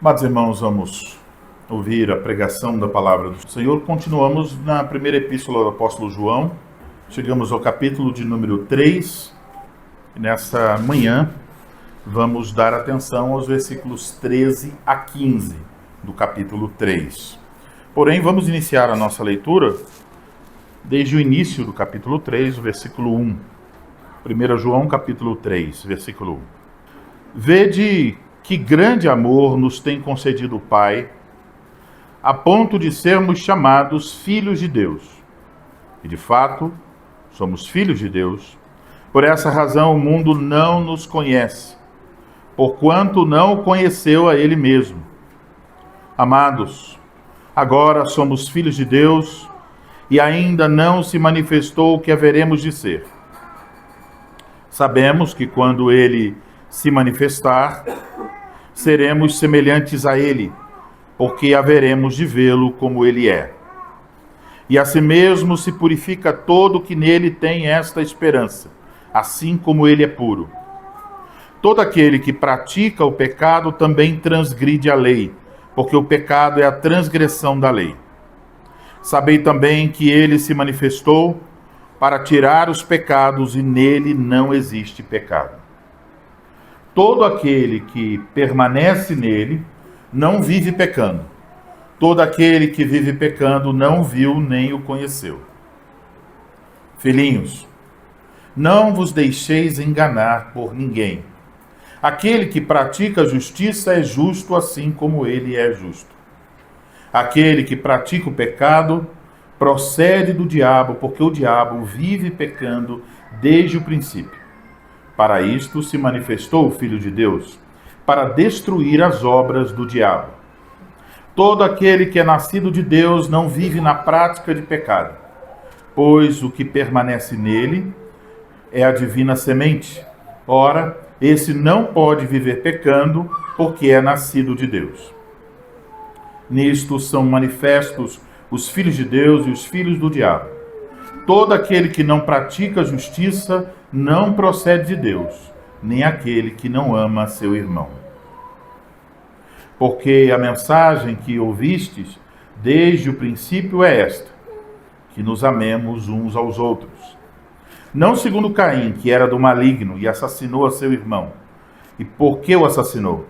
Amados irmãos, vamos ouvir a pregação da palavra do Senhor. Continuamos na primeira epístola do apóstolo João. Chegamos ao capítulo de número 3. E nessa manhã vamos dar atenção aos versículos 13 a 15 do capítulo 3. Porém, vamos iniciar a nossa leitura desde o início do capítulo 3, o versículo 1. 1 João, capítulo 3, versículo 1. Vede que grande amor nos tem concedido o Pai, a ponto de sermos chamados filhos de Deus. E de fato, somos filhos de Deus. Por essa razão o mundo não nos conhece, porquanto não o conheceu a Ele mesmo. Amados, agora somos filhos de Deus e ainda não se manifestou o que haveremos de ser. Sabemos que quando Ele se manifestar, seremos semelhantes a Ele, porque haveremos de vê-lo como Ele é. E assim mesmo se purifica todo que nele tem esta esperança, assim como Ele é puro. Todo aquele que pratica o pecado também transgride a lei, porque o pecado é a transgressão da lei. Sabei também que Ele se manifestou para tirar os pecados e nele não existe pecado. Todo aquele que permanece nele não vive pecando. Todo aquele que vive pecando não viu nem o conheceu. Filhinhos, não vos deixeis enganar por ninguém. Aquele que pratica a justiça é justo assim como ele é justo. Aquele que pratica o pecado procede do diabo, porque o diabo vive pecando desde o princípio. Para isto se manifestou o Filho de Deus, para destruir as obras do diabo. Todo aquele que é nascido de Deus não vive na prática de pecado, pois o que permanece nele é a divina semente. Ora, esse não pode viver pecando, porque é nascido de Deus. Nisto são manifestos os filhos de Deus e os filhos do diabo. Todo aquele que não pratica a justiça não procede de Deus, nem aquele que não ama seu irmão. Porque a mensagem que ouvistes desde o princípio é esta, que nos amemos uns aos outros. Não segundo Caim, que era do maligno e assassinou a seu irmão. E por que o assassinou?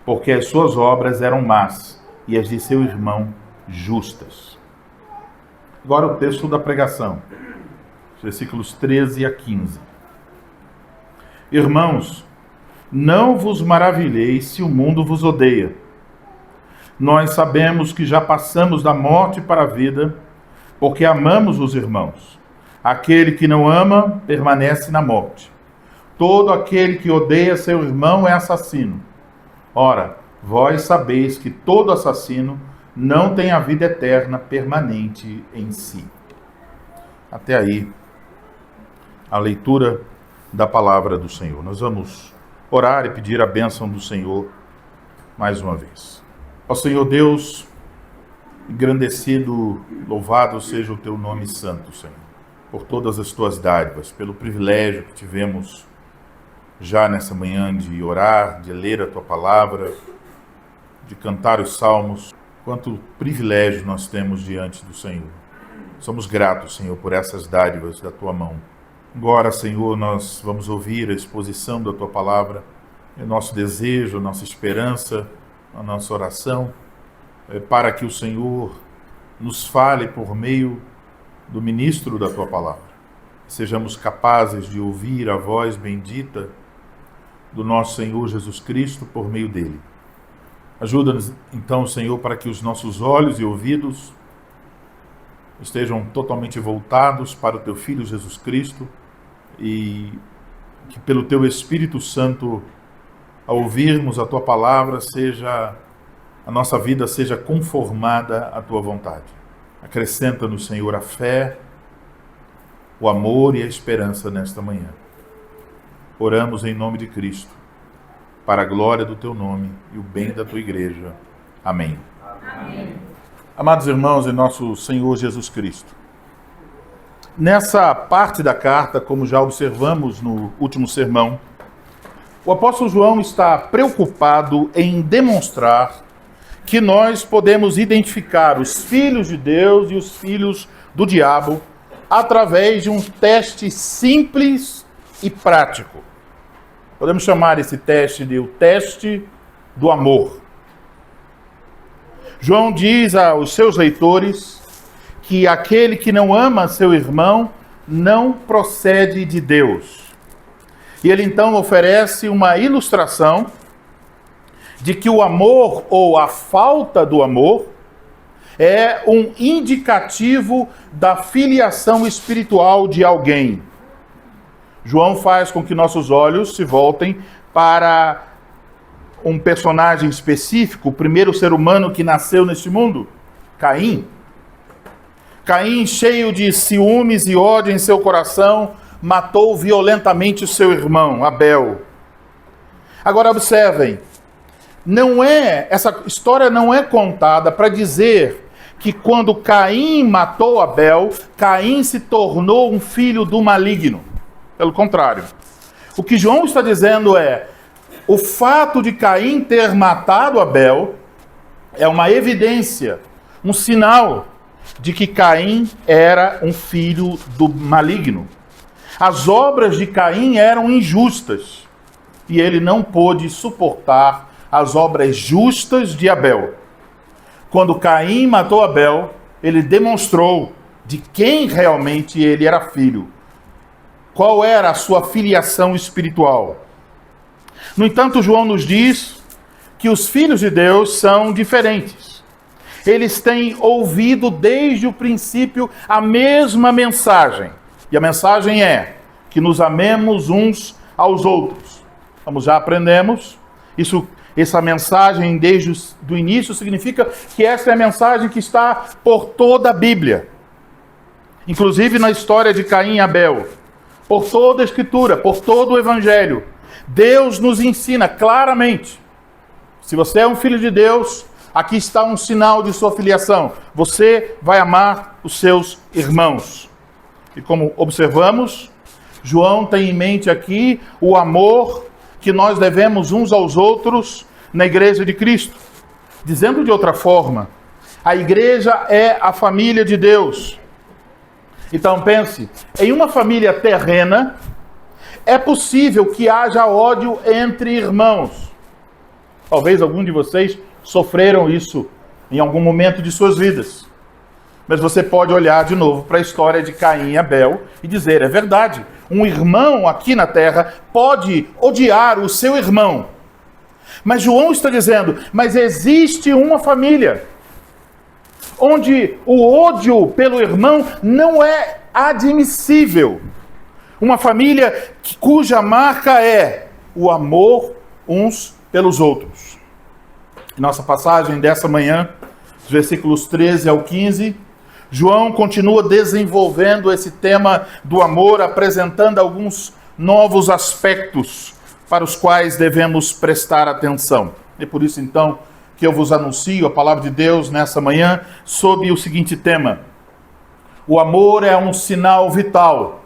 Porque as suas obras eram más e as de seu irmão justas. Agora o texto da pregação, versículos 13 a 15. Irmãos, não vos maravilheis se o mundo vos odeia. Nós sabemos que já passamos da morte para a vida, porque amamos os irmãos. Aquele que não ama permanece na morte. Todo aquele que odeia seu irmão é assassino. Ora, vós sabeis que todo assassino não tem a vida eterna permanente em si. Até aí, a leitura da palavra do Senhor. Nós vamos orar e pedir a bênção do Senhor mais uma vez. Ó Senhor Deus, engrandecido, louvado seja o teu nome santo, Senhor, por todas as tuas dádivas, pelo privilégio que tivemos já nessa manhã de orar, de ler a tua palavra, de cantar os salmos. Quanto privilégio nós temos diante do Senhor. Somos gratos, Senhor, por essas dádivas da tua mão. Agora, Senhor, nós vamos ouvir a exposição da tua palavra. É nosso desejo, nossa esperança, a nossa oração, para que o Senhor nos fale por meio do ministro da tua palavra. Sejamos capazes de ouvir a voz bendita do nosso Senhor Jesus Cristo por meio dele. Ajuda-nos, então, Senhor, para que os nossos olhos e ouvidos estejam totalmente voltados para o teu Filho Jesus Cristo e que pelo teu Espírito Santo, ao ouvirmos a tua palavra, a nossa vida seja conformada à tua vontade. Acrescenta-nos, Senhor, a fé, o amor e a esperança nesta manhã. Oramos em nome de Cristo, para a glória do teu nome e o bem da tua igreja. Amém. Amém. Amados irmãos em nosso Senhor Jesus Cristo, nessa parte da carta, como já observamos no último sermão, O apóstolo João está preocupado em demonstrar que nós podemos identificar os filhos de Deus e os filhos do diabo através de um teste simples e prático. Podemos chamar esse teste de o teste do amor. João diz aos seus leitores que aquele que não ama seu irmão não procede de Deus. E ele então oferece uma ilustração de que o amor ou a falta do amor é um indicativo da filiação espiritual de alguém. João faz com que nossos olhos se voltem para um personagem específico, o primeiro ser humano que nasceu neste mundo, Caim. Caim, cheio de ciúmes e ódio em seu coração, matou violentamente o seu irmão, Abel. Agora observem, essa história não é contada para dizer que quando Caim matou Abel, Caim se tornou um filho do maligno. Pelo contrário. O que João está dizendo é, o fato de Caim ter matado Abel é uma evidência, um sinal de que Caim era um filho do maligno. As obras de Caim eram injustas e ele não pôde suportar as obras justas de Abel. Quando Caim matou Abel, ele demonstrou de quem realmente ele era filho. Qual era a sua filiação espiritual? No entanto, João nos diz que os filhos de Deus são diferentes. Eles têm ouvido desde o princípio a mesma mensagem. E a mensagem é que nos amemos uns aos outros. Como já aprendemos, essa mensagem desde o início significa que essa é a mensagem que está por toda a Bíblia. Inclusive na história de Caim e Abel. Por toda a Escritura, por todo o Evangelho. Deus nos ensina claramente. Se você é um filho de Deus, aqui está um sinal de sua filiação. Você vai amar os seus irmãos. E como observamos, João tem em mente aqui o amor que nós devemos uns aos outros na igreja de Cristo. Dizendo de outra forma, a igreja é a família de Deus. Então pense, em uma família terrena, é possível que haja ódio entre irmãos. Talvez algum de vocês sofreram isso em algum momento de suas vidas. Mas você pode olhar de novo para a história de Caim e Abel e dizer, é verdade, um irmão aqui na terra pode odiar o seu irmão. Mas João está dizendo, mas existe uma família onde o ódio pelo irmão não é admissível. Uma família cuja marca é o amor uns pelos outros. Nossa passagem dessa manhã, dos versículos 13 ao 15, João continua desenvolvendo esse tema do amor, apresentando alguns novos aspectos para os quais devemos prestar atenção. E por isso, então, que eu vos anuncio a palavra de Deus nessa manhã sob o seguinte tema: o amor é um sinal vital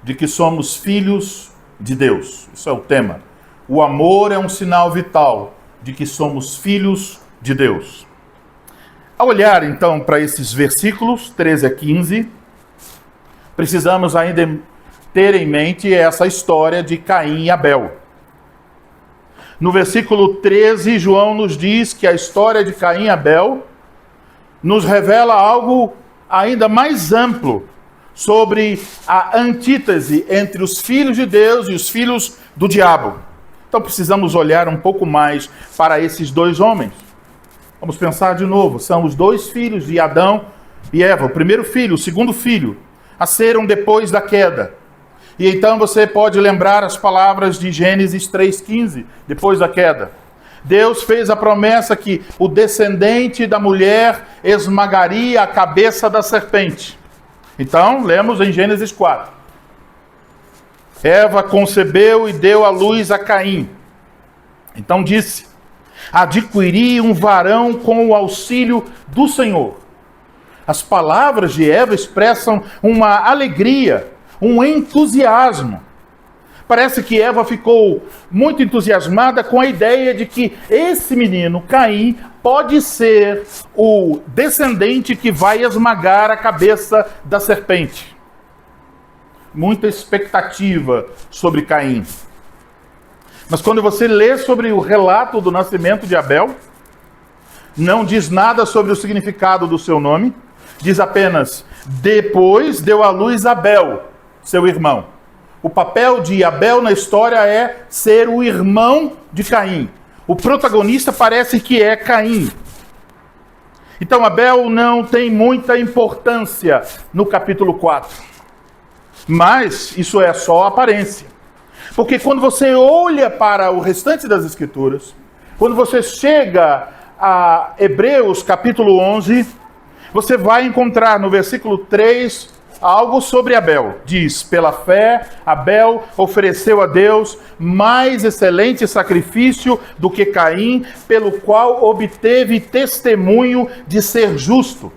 de que somos filhos de Deus. Isso é o tema. O amor é um sinal vital de que somos filhos de Deus. Ao olhar, então, para esses versículos, 13 a 15, precisamos ainda ter em mente essa história de Caim e Abel. No versículo 13, João nos diz que a história de Caim e Abel nos revela algo ainda mais amplo sobre a antítese entre os filhos de Deus e os filhos do diabo. Então precisamos olhar um pouco mais para esses dois homens. Vamos pensar de novo, são os dois filhos de Adão e Eva, o primeiro filho, o segundo filho, nasceram depois da queda. E então você pode lembrar as palavras de Gênesis 3,15, depois da queda. Deus fez a promessa que o descendente da mulher esmagaria a cabeça da serpente. Então, lemos em Gênesis 4. Eva concebeu e deu à luz a Caim. Então disse: adquiri um varão com o auxílio do Senhor. As palavras de Eva expressam uma alegria, um entusiasmo. Parece que Eva ficou muito entusiasmada com a ideia de que esse menino, Caim, pode ser o descendente que vai esmagar a cabeça da serpente. Muita expectativa sobre Caim. Mas quando você lê sobre o relato do nascimento de Abel, não diz nada sobre o significado do seu nome, diz apenas, depois deu à luz Abel, seu irmão. O papel de Abel na história é ser o irmão de Caim. O protagonista parece que é Caim. Então Abel não tem muita importância no capítulo 4. Mas isso é só aparência. Porque quando você olha para o restante das Escrituras, quando você chega a Hebreus capítulo 11, você vai encontrar no versículo 3 algo sobre Abel. Diz, pela fé, Abel ofereceu a Deus mais excelente sacrifício do que Caim, pelo qual obteve testemunho de ser justo,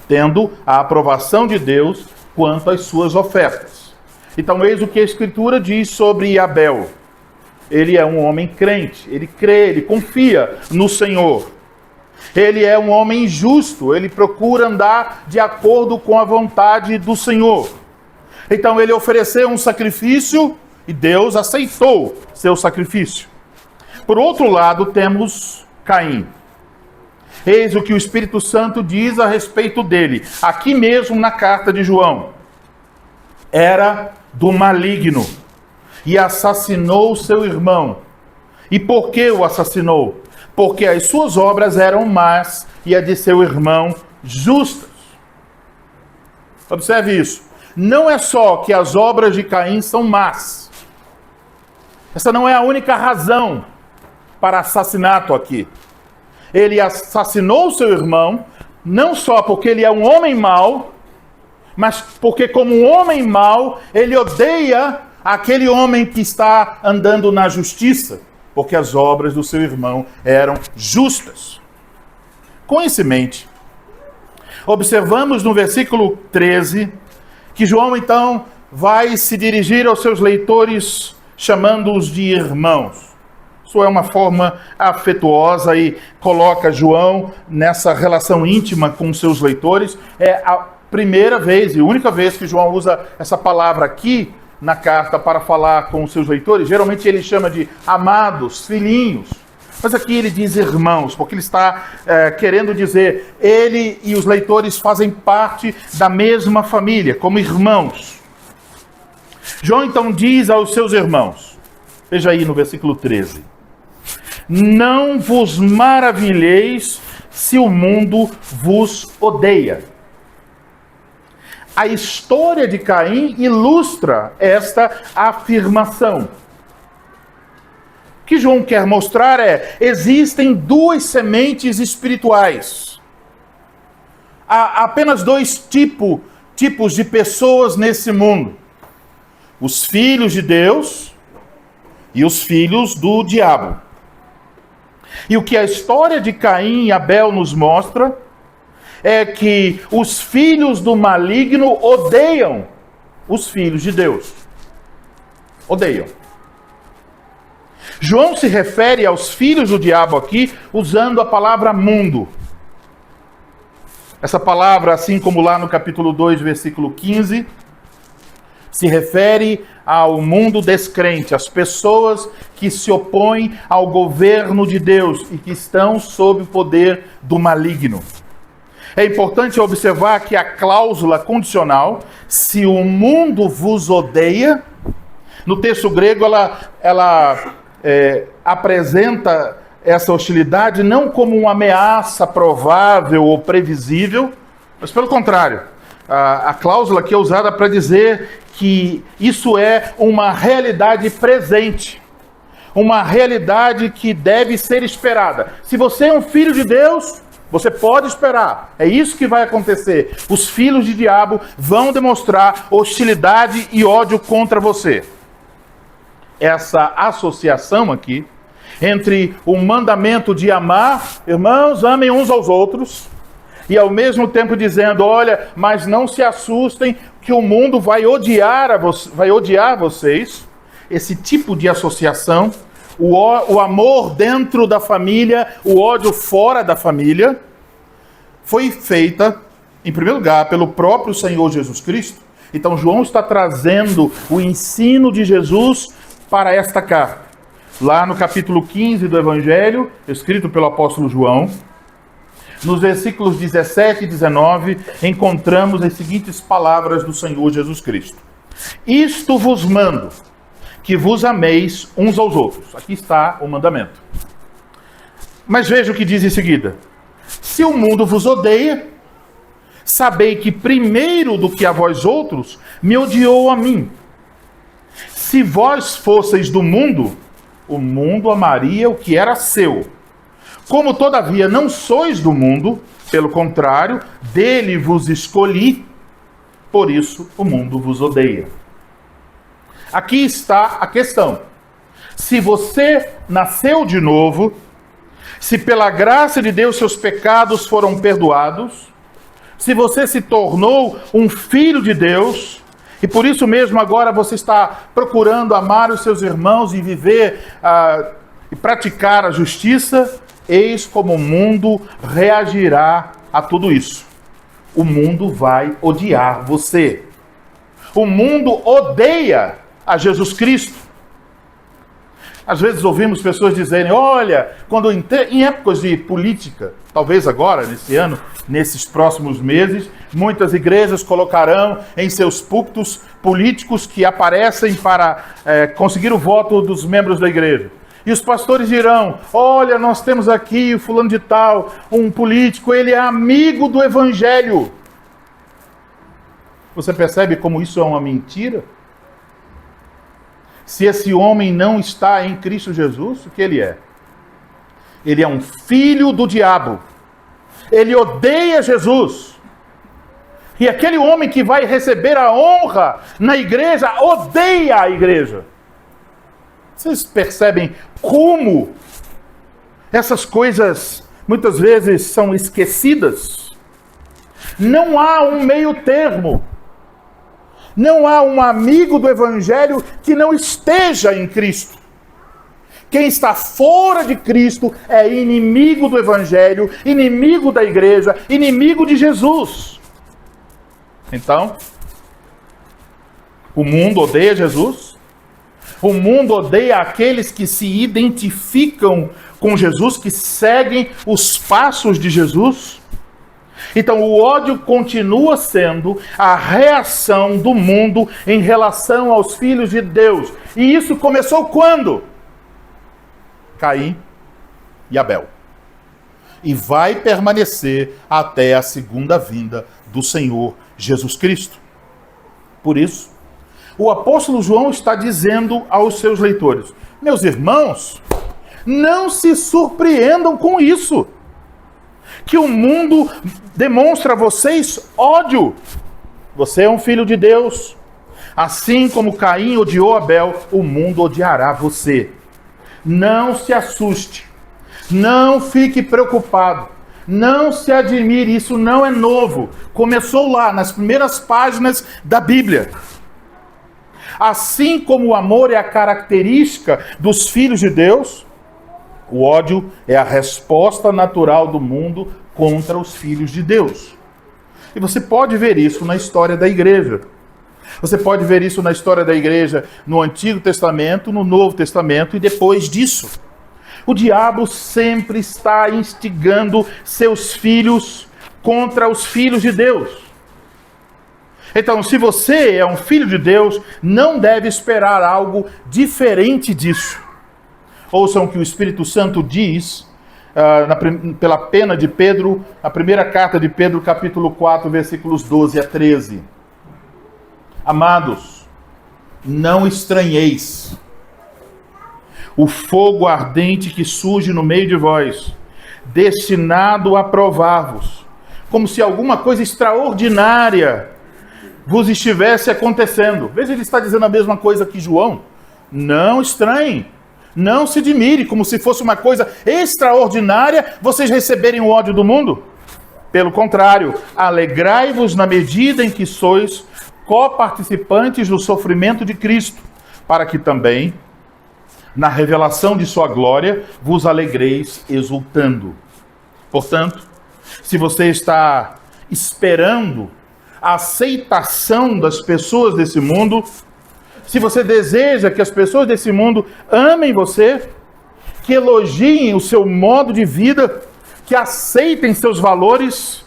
tendo a aprovação de Deus quanto às suas ofertas. Então, eis o que a Escritura diz sobre Abel. Ele é um homem crente, ele crê, ele confia no Senhor. Ele é um homem justo, ele procura andar de acordo com a vontade do Senhor. Então ele ofereceu um sacrifício e Deus aceitou seu sacrifício. Por outro lado, temos Caim. Eis o que o Espírito Santo diz a respeito dele, aqui mesmo na carta de João. Era do maligno e assassinou seu irmão. E por que o assassinou? Porque as suas obras eram más e a de seu irmão justas. Observe isso. Não é só que as obras de Caim são más. Essa não é a única razão para assassinato aqui. Ele assassinou seu irmão, não só porque ele é um homem mau, mas porque como um homem mau, ele odeia aquele homem que está andando na justiça, porque as obras do seu irmão eram justas. Com isso em mente, observamos no versículo 13, que João então vai se dirigir aos seus leitores, chamando-os de irmãos. Isso é uma forma afetuosa e coloca João nessa relação íntima com seus leitores. É a primeira vez e única vez que João usa essa palavra aqui na carta para falar com os seus leitores. Geralmente ele chama de amados, filhinhos. Mas aqui ele diz irmãos, porque ele está querendo dizer, ele e os leitores fazem parte da mesma família, como irmãos. João então diz aos seus irmãos, veja aí no versículo 13, não vos maravilheis se o mundo vos odeia. A história de Caim ilustra esta afirmação. O que João quer mostrar é, existem duas sementes espirituais. Há apenas dois tipos de pessoas nesse mundo. Os filhos de Deus e os filhos do diabo. E o que a história de Caim e Abel nos mostra é que os filhos do maligno odeiam os filhos de Deus. Odeiam. João se refere aos filhos do diabo aqui usando a palavra mundo. Essa palavra, assim como lá no capítulo 2, versículo 15, se refere ao mundo descrente, às pessoas que se opõem ao governo de Deus e que estão sob o poder do maligno. É importante observar que a cláusula condicional, se o mundo vos odeia, no texto grego ela apresenta essa hostilidade não como uma ameaça provável ou previsível, mas pelo contrário. A cláusula aqui é usada para dizer que isso é uma realidade presente, uma realidade que deve ser esperada. Se você é um filho de Deus, você pode esperar. É isso que vai acontecer. Os filhos de diabo vão demonstrar hostilidade e ódio contra você. Essa associação aqui entre o mandamento de amar, irmãos, amem uns aos outros, e ao mesmo tempo dizendo, olha, mas não se assustem que o mundo vai odiar vocês. esse tipo de associação, o amor dentro da família, o ódio fora da família, foi feita, em primeiro lugar, pelo próprio Senhor Jesus Cristo. Então João está trazendo o ensino de Jesus para esta carta. Lá no capítulo 15 do Evangelho, escrito pelo apóstolo João, nos versículos 17 e 19, encontramos as seguintes palavras do Senhor Jesus Cristo. Isto vos mando, que vos ameis uns aos outros. Aqui está o mandamento. Mas veja o que diz em seguida. Se o mundo vos odeia, sabei que primeiro do que a vós outros, me odiou a mim. Se vós fosseis do mundo, o mundo amaria o que era seu. Como todavia não sois do mundo, pelo contrário, dele vos escolhi, por isso o mundo vos odeia. Aqui está a questão. Se você nasceu de novo, se pela graça de Deus seus pecados foram perdoados, se você se tornou um filho de Deus, e por isso mesmo agora você está procurando amar os seus irmãos e viver e praticar a justiça, eis como o mundo reagirá a tudo isso. O mundo vai odiar você. O mundo odeia a Jesus Cristo. Às vezes ouvimos pessoas dizerem, olha, quando em épocas de política, talvez agora, nesse ano, nesses próximos meses, muitas igrejas colocarão em seus púlpitos políticos que aparecem para conseguir o voto dos membros da igreja. E os pastores dirão, olha, nós temos aqui o fulano de tal, um político, ele é amigo do evangelho. Você percebe como isso é uma mentira? Se esse homem não está em Cristo Jesus, o que ele é? Ele é um filho do diabo. Ele odeia Jesus. E aquele homem que vai receber a honra na igreja, odeia a igreja. Vocês percebem como essas coisas muitas vezes são esquecidas? Não há um meio termo. Não há um amigo do evangelho que não esteja em Cristo. Quem está fora de Cristo é inimigo do evangelho, inimigo da igreja, inimigo de Jesus. Então, o mundo odeia Jesus. O mundo odeia aqueles que se identificam com Jesus, que seguem os passos de Jesus. Então o ódio continua sendo a reação do mundo em relação aos filhos de Deus. E isso começou quando? Caim e Abel. E vai permanecer até a segunda vinda do Senhor Jesus Cristo. Por isso, o apóstolo João está dizendo aos seus leitores, meus irmãos, não se surpreendam com isso. Que o mundo demonstra a vocês ódio. Você é um filho de Deus. Assim como Caim odiou Abel, o mundo odiará você. Não se assuste. Não fique preocupado. Não se admire. Isso não é novo. Começou lá, nas primeiras páginas da Bíblia. Assim como o amor é a característica dos filhos de Deus, o ódio é a resposta natural do mundo contra os filhos de Deus. E você pode ver isso na história da igreja. Você pode ver isso na história da igreja no Antigo Testamento, no Novo Testamento e depois disso. O diabo sempre está instigando seus filhos contra os filhos de Deus. Então, se você é um filho de Deus, não deve esperar algo diferente disso. Ouçam o que o Espírito Santo diz pela pena de Pedro, a primeira carta de Pedro, capítulo 4, versículos 12 a 13. Amados, não estranheis o fogo ardente que surge no meio de vós, destinado a provar-vos, como se alguma coisa extraordinária vos estivesse acontecendo. Veja, ele está dizendo a mesma coisa que João. Não estranhem. Não se admire, como se fosse uma coisa extraordinária vocês receberem o ódio do mundo. Pelo contrário, alegrai-vos na medida em que sois coparticipantes do sofrimento de Cristo, para que também, na revelação de sua glória, vos alegreis exultando. Portanto, se você está esperando a aceitação das pessoas desse mundo, se você deseja que as pessoas desse mundo amem você, que elogiem o seu modo de vida, que aceitem seus valores,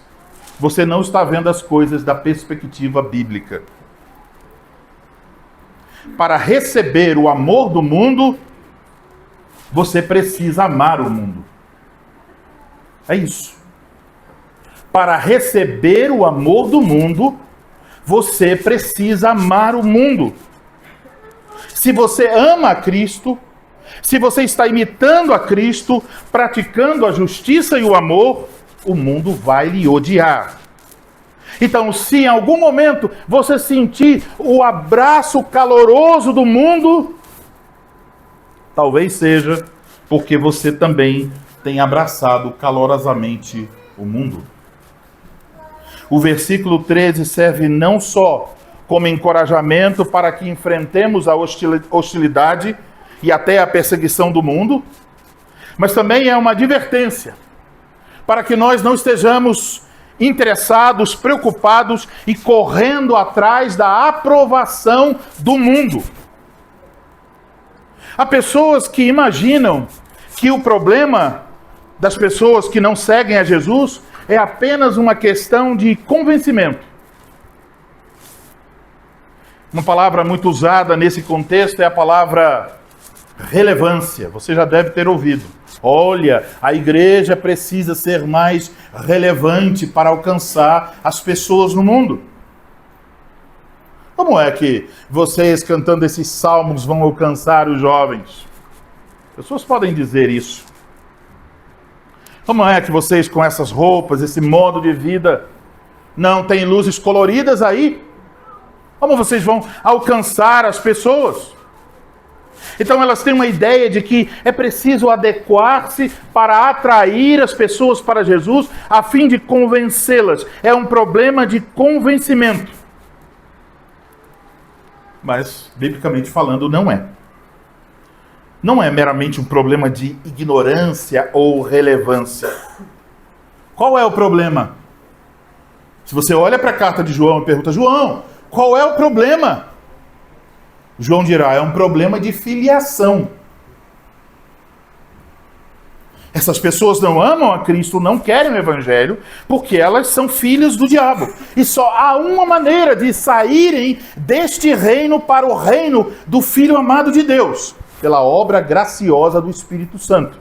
você não está vendo as coisas da perspectiva bíblica. Para receber o amor do mundo, você precisa amar o mundo. É isso. Para receber o amor do mundo, você precisa amar o mundo. Se você ama a Cristo, se você está imitando a Cristo, praticando a justiça e o amor, o mundo vai lhe odiar. Então, se em algum momento você sentir o abraço caloroso do mundo, talvez seja porque você também tem abraçado calorosamente o mundo. O versículo 13 serve não só como encorajamento para que enfrentemos a hostilidade e até a perseguição do mundo, mas também é uma advertência para que nós não estejamos interessados, preocupados e correndo atrás da aprovação do mundo. Há pessoas que imaginam que o problema das pessoas que não seguem a Jesus é apenas uma questão de convencimento. Uma palavra muito usada nesse contexto é a palavra relevância. Você já deve ter ouvido. Olha, a igreja precisa ser mais relevante para alcançar as pessoas no mundo. Como é que vocês, cantando esses salmos, vão alcançar os jovens? Pessoas podem dizer isso. Como é que vocês, com essas roupas, esse modo de vida, não têm luzes coloridas aí? Como vocês vão alcançar as pessoas? Então elas têm uma ideia de que é preciso adequar-se para atrair as pessoas para Jesus, a fim de convencê-las. É um problema de convencimento. Mas, biblicamente falando, não é. Não é meramente um problema de ignorância ou relevância. Qual é o problema? Se você olha para a carta de João e pergunta, João, qual é o problema? João dirá, é um problema de filiação. Essas pessoas não amam a Cristo, não querem o Evangelho, porque elas são filhas do diabo. E só há uma maneira de saírem deste reino para o reino do Filho amado de Deus, pela obra graciosa do Espírito Santo.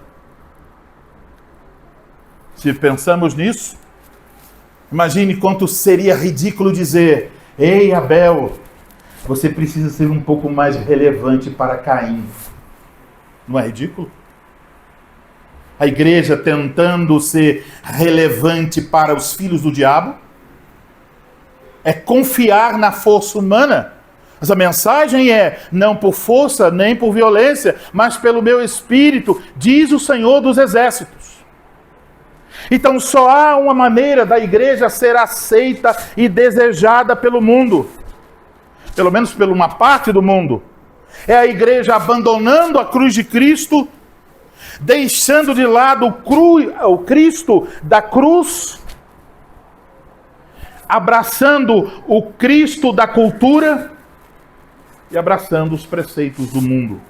Se pensamos nisso, imagine quanto seria ridículo dizer, ei Abel, você precisa ser um pouco mais relevante para Caim. Não é ridículo? A igreja tentando ser relevante para os filhos do diabo? É confiar na força humana. Mas a mensagem é, não por força nem por violência, mas pelo meu Espírito, diz o Senhor dos Exércitos. Então só há uma maneira da igreja ser aceita e desejada pelo mundo. Pelo menos por uma parte do mundo. É a igreja abandonando a cruz de Cristo, deixando de lado o Cristo da cruz, abraçando o Cristo da cultura e abraçando os preceitos do mundo.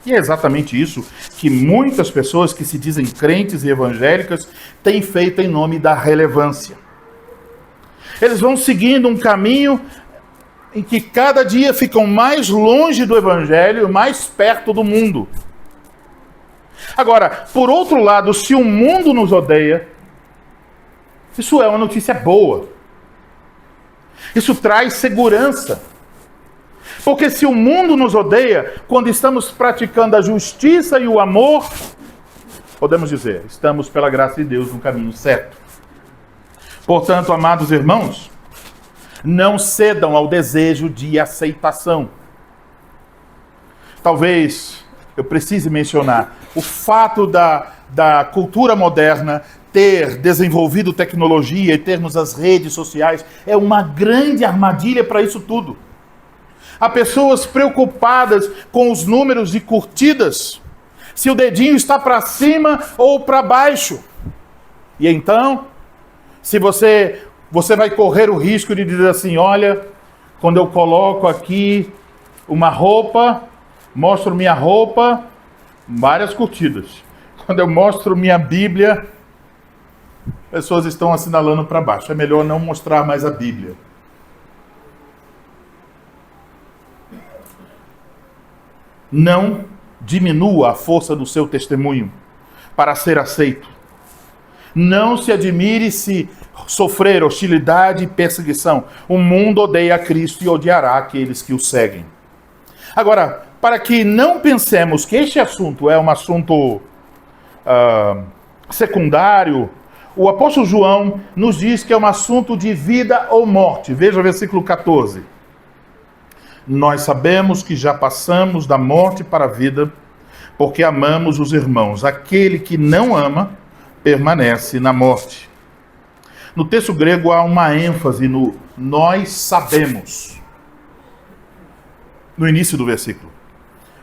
E é exatamente isso que muitas pessoas que se dizem crentes e evangélicas têm feito em nome da relevância. Eles vão seguindo um caminho em que cada dia ficam mais longe do Evangelho, mais perto do mundo. Agora, por outro lado, se o mundo nos odeia, isso é uma notícia boa. Isso traz segurança. Porque se o mundo nos odeia, quando estamos praticando a justiça e o amor, podemos dizer, estamos pela graça de Deus no caminho certo. Portanto, amados irmãos, não cedam ao desejo de aceitação. Talvez eu precise mencionar o fato da cultura moderna ter desenvolvido tecnologia e termos as redes sociais é uma grande armadilha para isso tudo. Há pessoas preocupadas com os números de curtidas, se o dedinho está para cima ou para baixo. E então, se você vai correr o risco de dizer assim, olha, quando eu coloco aqui uma roupa, mostro minha roupa, várias curtidas. Quando eu mostro minha Bíblia, pessoas estão assinalando para baixo. É melhor não mostrar mais a Bíblia. Não diminua a força do seu testemunho para ser aceito. Não se admire se sofrer hostilidade e perseguição. O mundo odeia Cristo e odiará aqueles que o seguem. Agora, para que não pensemos que este assunto é um assunto secundário, o apóstolo João nos diz que é um assunto de vida ou morte. Veja o versículo 14. Nós sabemos que já passamos da morte para a vida, porque amamos os irmãos. Aquele que não ama, permanece na morte. No texto grego há uma ênfase no nós sabemos. No início do versículo.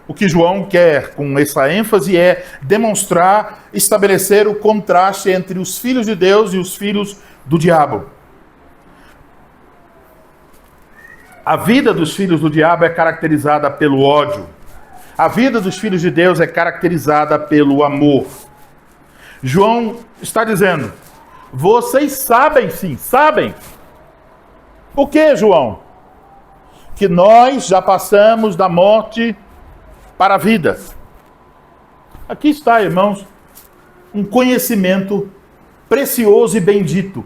O que João quer com essa ênfase é demonstrar, estabelecer o contraste entre os filhos de Deus e os filhos do diabo. A vida dos filhos do diabo é caracterizada pelo ódio. A vida dos filhos de Deus é caracterizada pelo amor. João está dizendo, vocês sabem sim, sabem. O que, João? Que nós já passamos da morte para a vida. Aqui está, irmãos, um conhecimento precioso e bendito.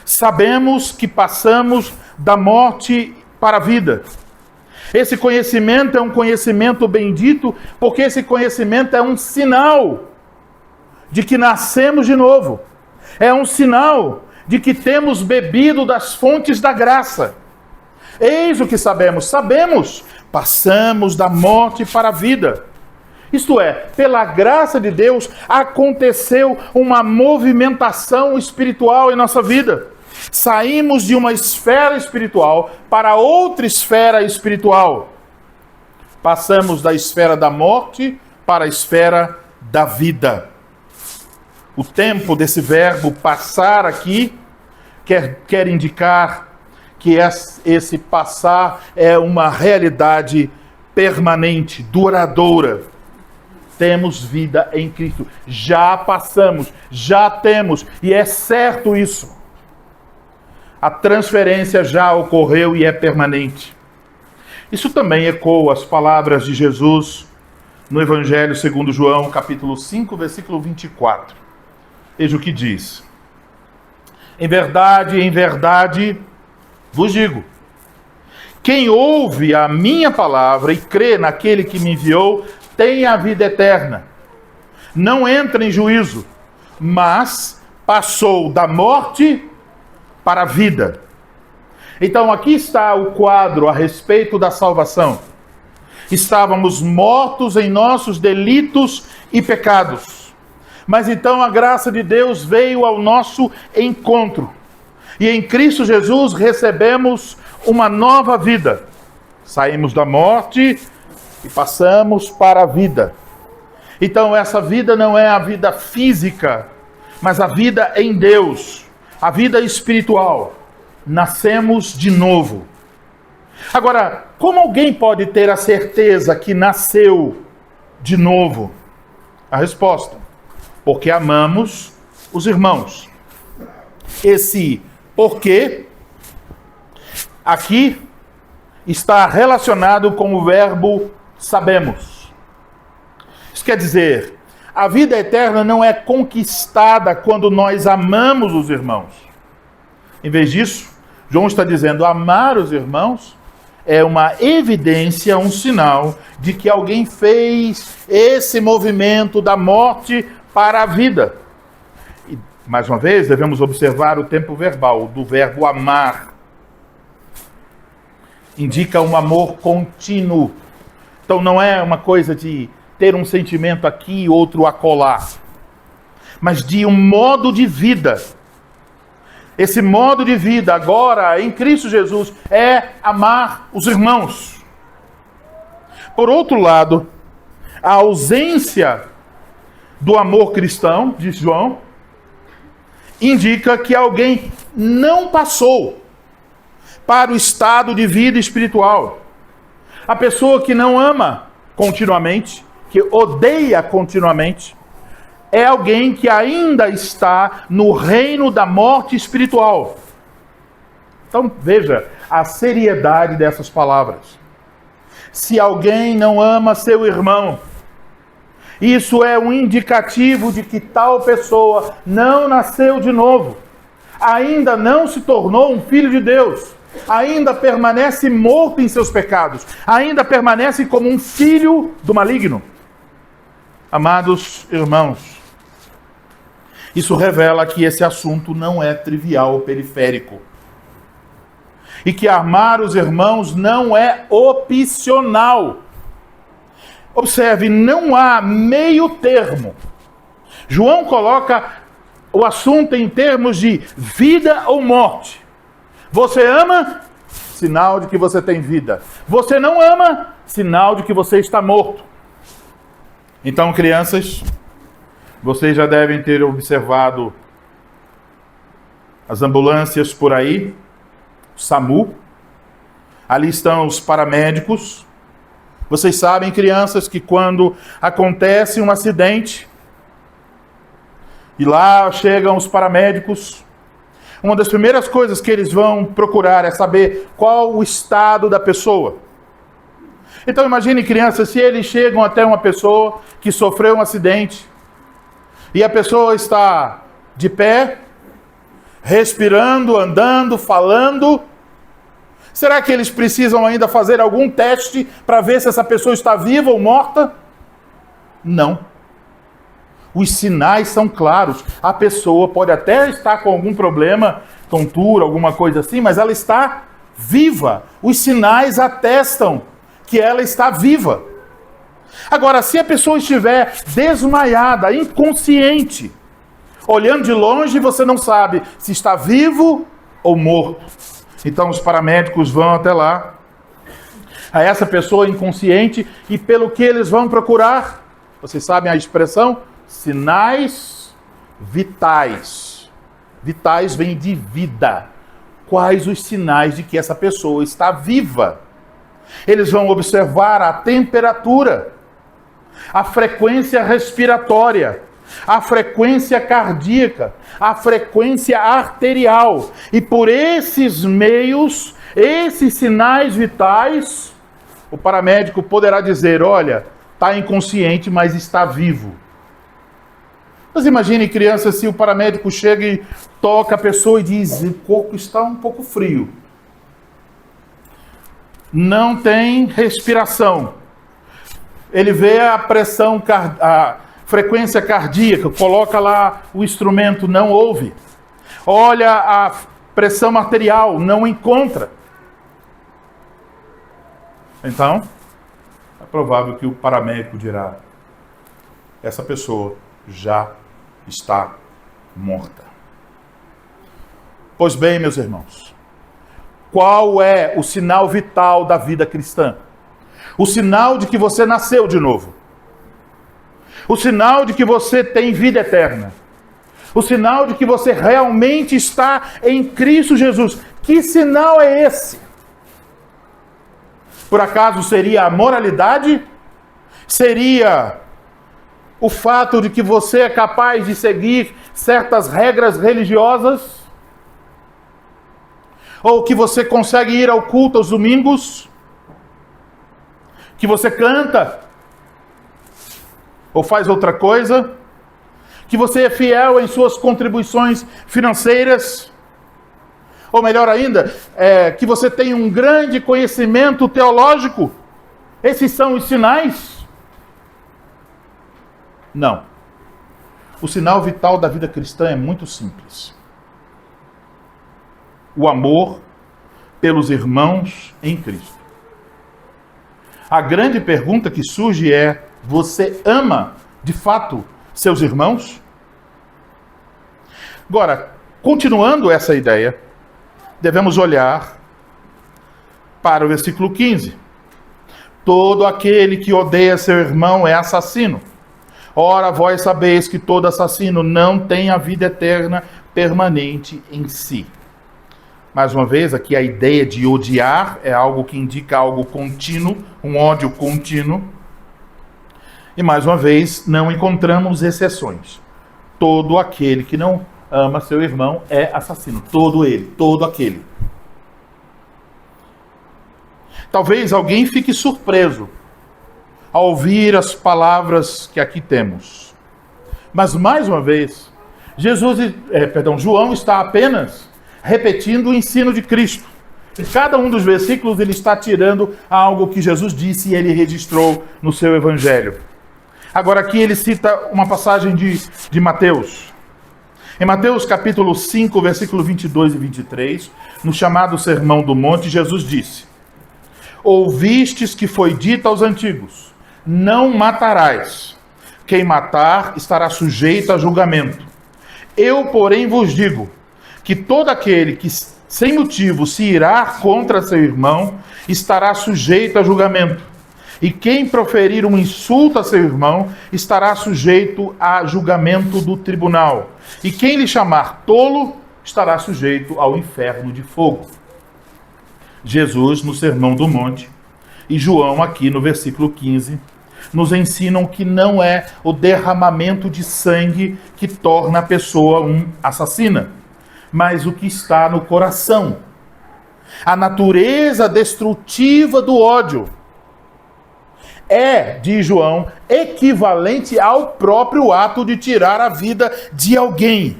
Sabemos que passamos da morte para a vida. Esse conhecimento é um conhecimento bendito, porque esse conhecimento é um sinal de que nascemos de novo. É um sinal de que temos bebido das fontes da graça. Eis o que sabemos. Sabemos, passamos da morte para a vida. Isto é, pela graça de Deus, aconteceu uma movimentação espiritual em nossa vida. Saímos de uma esfera espiritual para outra esfera espiritual. Passamos da esfera da morte para a esfera da vida. O tempo desse verbo passar aqui quer indicar que esse passar é uma realidade permanente, duradoura. Temos vida em Cristo. Já passamos, já temos, e é certo isso. A transferência já ocorreu e é permanente. Isso também ecoa as palavras de Jesus no Evangelho segundo João, capítulo 5, versículo 24. Veja o que diz. Em verdade, vos digo, quem ouve a minha palavra e crê naquele que me enviou, tem a vida eterna. Não entra em juízo, mas passou da morte para a vida. Então aqui está o quadro a respeito da salvação. Estávamos mortos em nossos delitos e pecados. Mas então a graça de Deus veio ao nosso encontro. E em Cristo Jesus recebemos uma nova vida. Saímos da morte e passamos para a vida. Então essa vida não é a vida física, mas a vida em Deus, a vida espiritual. Nascemos de novo. Agora, como alguém pode ter a certeza que nasceu de novo? A resposta: porque amamos os irmãos. Esse porquê aqui está relacionado com o verbo sabemos. Isso quer dizer, a vida eterna não é conquistada quando nós amamos os irmãos. Em vez disso, João está dizendo, amar os irmãos é uma evidência, um sinal de que alguém fez esse movimento da morte para a vida. E, mais uma vez, devemos observar o tempo verbal do verbo amar. Indica um amor contínuo. Então não é uma coisa de ter um sentimento aqui e outro acolá, mas de um modo de vida. esse modo de vida agora em Cristo Jesus é amar os irmãos. Por outro lado, a ausência do amor cristão, diz João, indica que alguém não passou para o estado de vida espiritual. A pessoa que não ama continuamente, que odeia continuamente, é alguém que ainda está no reino da morte espiritual. Então veja a seriedade dessas palavras. Se alguém não ama seu irmão, isso é um indicativo de que tal pessoa não nasceu de novo, ainda não se tornou um filho de Deus, ainda permanece morto em seus pecados, ainda permanece como um filho do maligno. Amados irmãos, isso revela que esse assunto não é trivial ou periférico. E que amar os irmãos não é opcional. Observe, não há meio termo. João coloca o assunto em termos de vida ou morte. Você ama? Sinal de que você tem vida. Você não ama? Sinal de que você está morto. Então, crianças, vocês já devem ter observado as ambulâncias por aí, o SAMU. Ali estão os paramédicos. Vocês sabem, crianças, que quando acontece um acidente e lá chegam os paramédicos, uma das primeiras coisas que eles vão procurar é saber qual o estado da pessoa. Então imagine, crianças, se eles chegam até uma pessoa que sofreu um acidente e a pessoa está de pé, respirando, andando, falando, será que eles precisam ainda fazer algum teste para ver se essa pessoa está viva ou morta? Não. Os sinais são claros. A pessoa pode até estar com algum problema, tontura, alguma coisa assim, mas ela está viva. Os sinais atestam que ela está viva. Agora, se a pessoa estiver desmaiada, inconsciente, olhando de longe, você não sabe se está vivo ou morto. Então os paramédicos vão até lá, a essa pessoa inconsciente, e pelo que eles vão procurar, vocês sabem a expressão? Sinais vitais. Vitais vem de vida. Quais os sinais de que essa pessoa está viva? Eles vão observar a temperatura, a frequência respiratória, a frequência cardíaca, a frequência arterial. E por esses meios, esses sinais vitais, o paramédico poderá dizer, olha, está inconsciente, mas está vivo. Mas imagine, criança, se o paramédico chega e toca a pessoa e diz, o corpo está um pouco frio. Não tem respiração. Ele vê a pressão, a frequência cardíaca, coloca lá o instrumento, não ouve. Olha a pressão arterial, não encontra. Então, é provável que o paramédico dirá, essa pessoa já está morta. Pois bem, meus irmãos, qual é o sinal vital da vida cristã? O sinal de que você nasceu de novo. O sinal de que você tem vida eterna. O sinal de que você realmente está em Cristo Jesus. Que sinal é esse? Por acaso seria a moralidade? Seria o fato de que você é capaz de seguir certas regras religiosas? Ou que você consegue ir ao culto aos domingos? Que você canta? Ou faz outra coisa? Que você é fiel em suas contribuições financeiras? Ou melhor ainda, que você tem um grande conhecimento teológico? Esses são os sinais? Não. O sinal vital da vida cristã é muito simples. O amor pelos irmãos em Cristo. A grande pergunta que surge é, você ama, de fato, seus irmãos? Agora, Continuando essa ideia, devemos olhar para o versículo 15. Todo aquele que odeia seu irmão é assassino. Ora, vós sabeis que todo assassino não tem a vida eterna permanente em si. Mais uma vez, aqui a ideia de odiar é algo que indica algo contínuo, um ódio contínuo. E mais uma vez, não encontramos exceções. Todo aquele que não ama seu irmão é assassino. Todo ele, todo aquele. Talvez alguém fique surpreso ao ouvir as palavras que aqui temos. Mas, mais uma vez, João está apenas repetindo o ensino de Cristo. Em cada um dos versículos ele está tirando algo que Jesus disse e ele registrou no seu evangelho. Agora aqui ele cita uma passagem de Mateus. Em Mateus capítulo 5, versículo 22 e 23, no chamado Sermão do Monte, Jesus disse: ouvistes que foi dito aos antigos, não matarás. Quem matar estará sujeito a julgamento. Eu, porém, vos digo que todo aquele que sem motivo se irá contra seu irmão estará sujeito a julgamento. E quem proferir um insulto a seu irmão estará sujeito a julgamento do tribunal. E quem lhe chamar tolo estará sujeito ao inferno de fogo. Jesus, no Sermão do Monte, e João, aqui no versículo 15, nos ensinam que não é o derramamento de sangue que torna a pessoa um assassina, mas o que está no coração. A natureza destrutiva do ódio é, diz João, equivalente ao próprio ato de tirar a vida de alguém.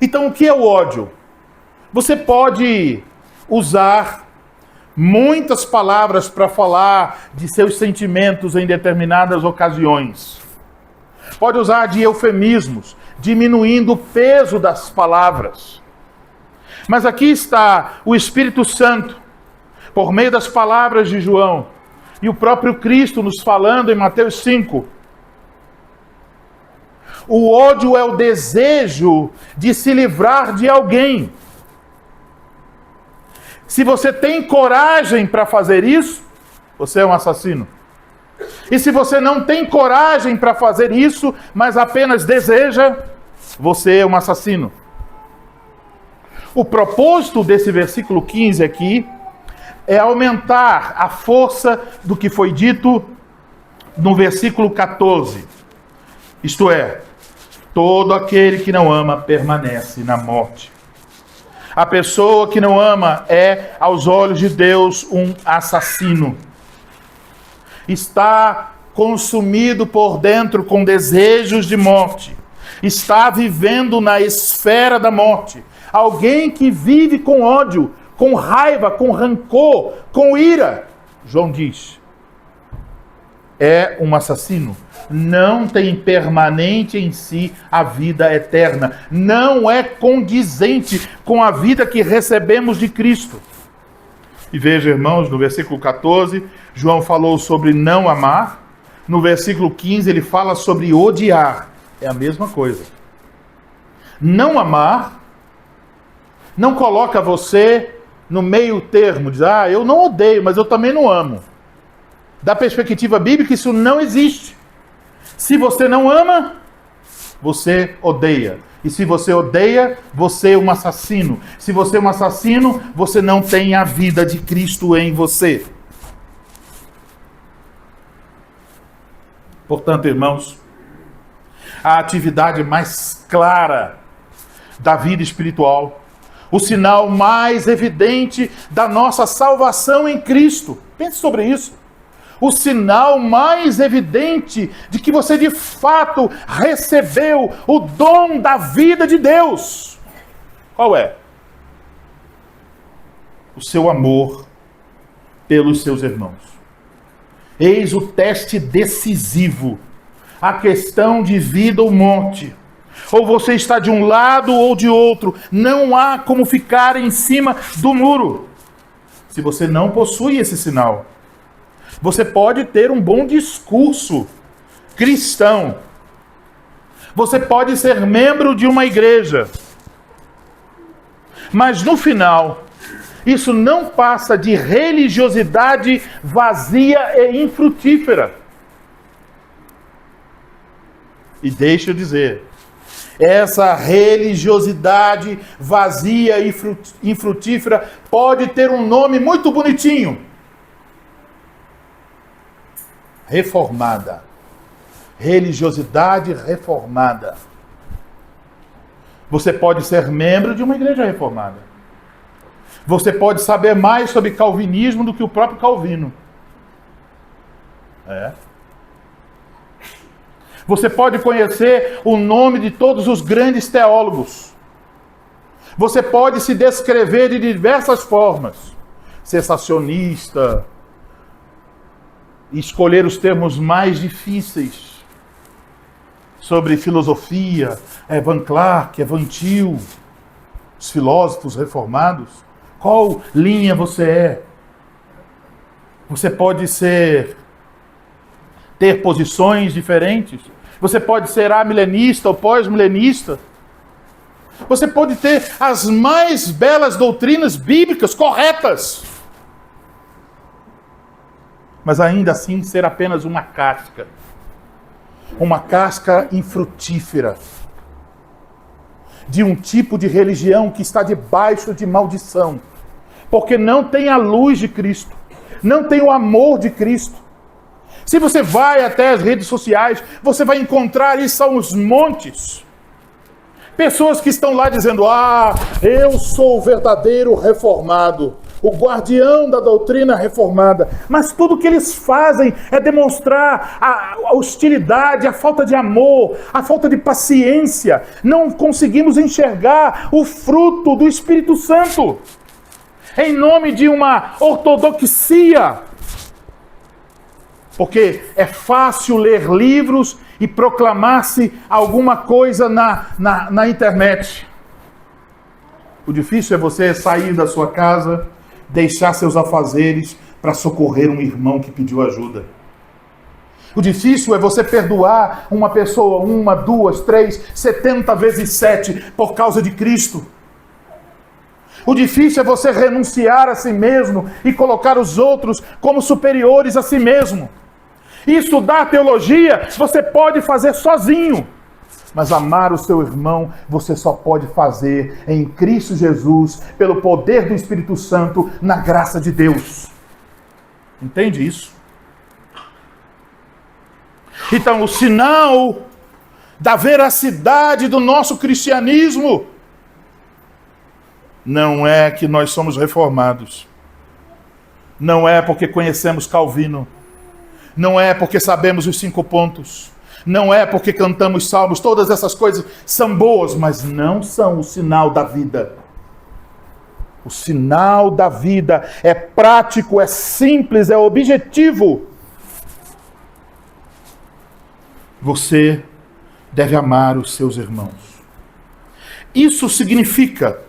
Então, o que é o ódio? Você pode usar muitas palavras para falar de seus sentimentos em determinadas ocasiões. Pode usar de eufemismos, diminuindo o peso das palavras. Mas aqui está o Espírito Santo, por meio das palavras de João, e o próprio Cristo nos falando em Mateus 5. O ódio é o desejo de se livrar de alguém. Se você tem coragem para fazer isso, você é um assassino. E se você não tem coragem para fazer isso, mas apenas deseja, você é um assassino. O propósito desse versículo 15 aqui é aumentar a força do que foi dito no versículo 14. Isto é, todo aquele que não ama permanece na morte. A pessoa que não ama é, aos olhos de Deus, um assassino. Está consumido por dentro com desejos de morte. Está vivendo na esfera da morte. Alguém que vive com ódio, com raiva, com rancor, com ira. João diz, é um assassino. Não tem permanente em si a vida eterna. Não é condizente com a vida que recebemos de Cristo. E veja, irmãos, no versículo 14, João falou sobre não amar. No versículo 15, ele fala sobre odiar. É a mesma coisa. Não amar não coloca você no meio termo, diz, eu não odeio, mas eu também não amo. Da perspectiva bíblica, isso não existe. Se você não ama, você odeia. E se você odeia, você é um assassino. Se você é um assassino, você não tem a vida de Cristo em você. Portanto, irmãos, a atividade mais clara da vida espiritual, o sinal mais evidente da nossa salvação em Cristo. Pense sobre isso. O sinal mais evidente de que você de fato recebeu o dom da vida de Deus. Qual é? O seu amor pelos seus irmãos. Eis o teste decisivo, a questão de vida ou morte. Ou você está de um lado ou de outro, não há como ficar em cima do muro. Se você não possui esse sinal, você pode ter um bom discurso cristão. Você pode ser membro de uma igreja. Mas no final, isso não passa de religiosidade vazia e infrutífera. E deixa eu dizer, essa religiosidade vazia e infrutífera pode ter um nome muito bonitinho. Reformada. Religiosidade reformada. Você pode ser membro de uma igreja reformada. Você pode saber mais sobre calvinismo do que o próprio Calvino. Você pode conhecer o nome de todos os grandes teólogos. Você pode se descrever de diversas formas. Sensacionista. Escolher os termos mais difíceis sobre filosofia, Evan Clarke, Evan Til, os filósofos reformados. Qual linha você é? Você pode ter posições diferentes. Você pode ser amilenista ou pós-milenista. Você pode ter as mais belas doutrinas bíblicas corretas, mas ainda assim ser apenas uma casca infrutífera de um tipo de religião que está debaixo de maldição, porque não tem a luz de Cristo, não tem o amor de Cristo. Se você vai até as redes sociais, você vai encontrar isso aos montes. Pessoas que estão lá dizendo: eu sou o verdadeiro reformado, o guardião da doutrina reformada. Mas tudo que eles fazem é demonstrar a hostilidade, a falta de amor, a falta de paciência. Não conseguimos enxergar o fruto do Espírito Santo em nome de uma ortodoxia. Porque é fácil ler livros e proclamar-se alguma coisa na internet. O difícil é você sair da sua casa, deixar seus afazeres para socorrer um irmão que pediu ajuda. O difícil é você perdoar uma pessoa 1, 2, 3, 70 vezes 7 por causa de Cristo. O difícil é você renunciar a si mesmo e colocar os outros como superiores a si mesmo. E estudar teologia você pode fazer sozinho. Mas amar o seu irmão você só pode fazer em Cristo Jesus, pelo poder do Espírito Santo, na graça de Deus. Entende isso? Então, o sinal da veracidade do nosso cristianismo não é que nós somos reformados. Não é porque conhecemos Calvino. Não é porque sabemos os 5 pontos. Não é porque cantamos salmos. Todas essas coisas são boas, mas não são o sinal da vida. O sinal da vida é prático, é simples, é objetivo. Você deve amar os seus irmãos. Isso significa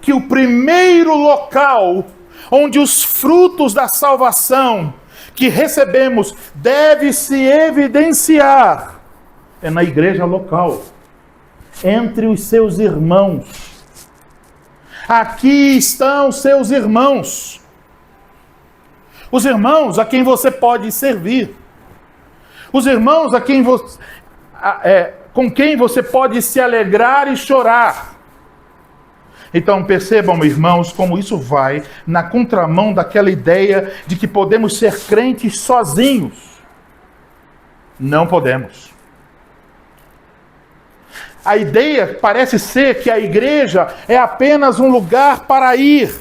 que o primeiro local onde os frutos da salvação que recebemos deve se evidenciar é na igreja local, entre os seus irmãos. Aqui estão seus irmãos. Os irmãos a quem você pode servir. Os irmãos a quem com quem você pode se alegrar e chorar. Então percebam, irmãos, como isso vai na contramão daquela ideia de que podemos ser crentes sozinhos. Não podemos. A ideia parece ser que a igreja é apenas um lugar para ir,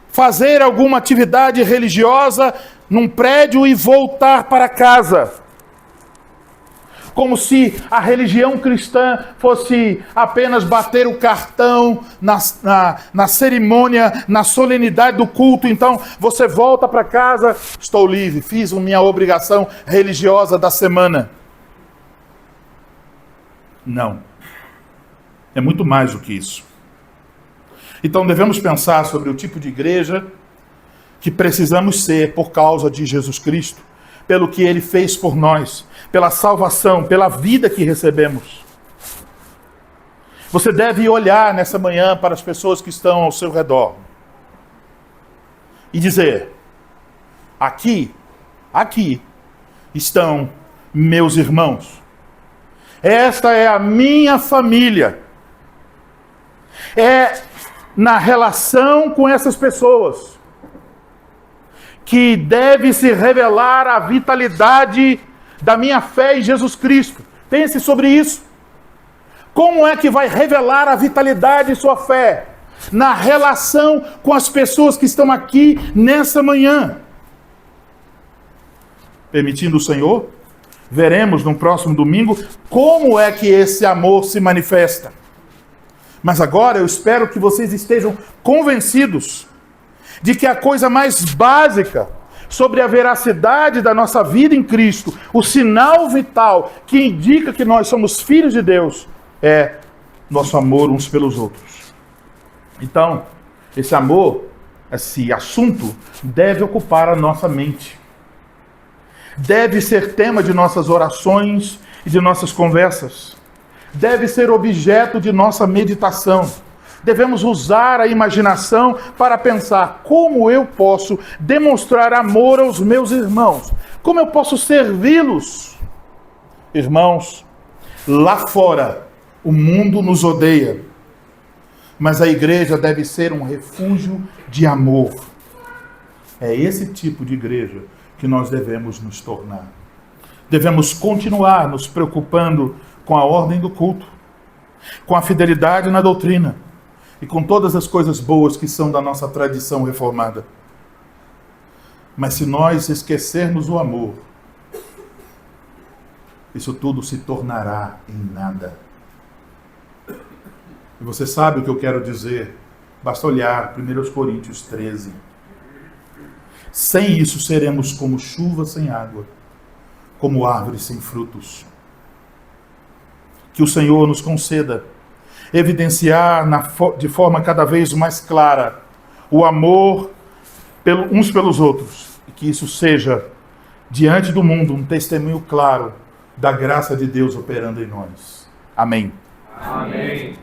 fazer alguma atividade religiosa num prédio e voltar para casa. Como se a religião cristã fosse apenas bater o cartão na cerimônia, na solenidade do culto. Então você volta para casa, estou livre, fiz a minha obrigação religiosa da semana. Não. É muito mais do que isso. Então devemos pensar sobre o tipo de igreja que precisamos ser por causa de Jesus Cristo, pelo que Ele fez por nós, pela salvação, pela vida que recebemos. Você deve olhar nessa manhã para as pessoas que estão ao seu redor e dizer: aqui estão meus irmãos. Esta é a minha família. É na relação com essas pessoas que deve se revelar a vitalidade da minha fé em Jesus Cristo. Pense sobre isso. Como é que vai revelar a vitalidade de sua fé? Na relação com as pessoas que estão aqui nessa manhã. Permitindo o Senhor, veremos no próximo domingo como é que esse amor se manifesta. Mas agora eu espero que vocês estejam convencidos de que a coisa mais básica sobre a veracidade da nossa vida em Cristo, o sinal vital que indica que nós somos filhos de Deus, é nosso amor uns pelos outros. Então, esse amor, esse assunto, deve ocupar a nossa mente. Deve ser tema de nossas orações e de nossas conversas. Deve ser objeto de nossa meditação. Devemos usar a imaginação para pensar como eu posso demonstrar amor aos meus irmãos. Como eu posso servi-los. Irmãos, lá fora, o mundo nos odeia. Mas a igreja deve ser um refúgio de amor. É esse tipo de igreja que nós devemos nos tornar. Devemos continuar nos preocupando com a ordem do culto, com a fidelidade na doutrina e com todas as coisas boas que são da nossa tradição reformada. Mas se nós esquecermos o amor, isso tudo se tornará em nada. E você sabe o que eu quero dizer? Basta olhar 1 Coríntios 13. Sem isso seremos como chuva sem água, como árvores sem frutos. Que o Senhor nos conceda evidenciar de forma cada vez mais clara o amor uns pelos outros. E que isso seja, diante do mundo, um testemunho claro da graça de Deus operando em nós. Amém. Amém.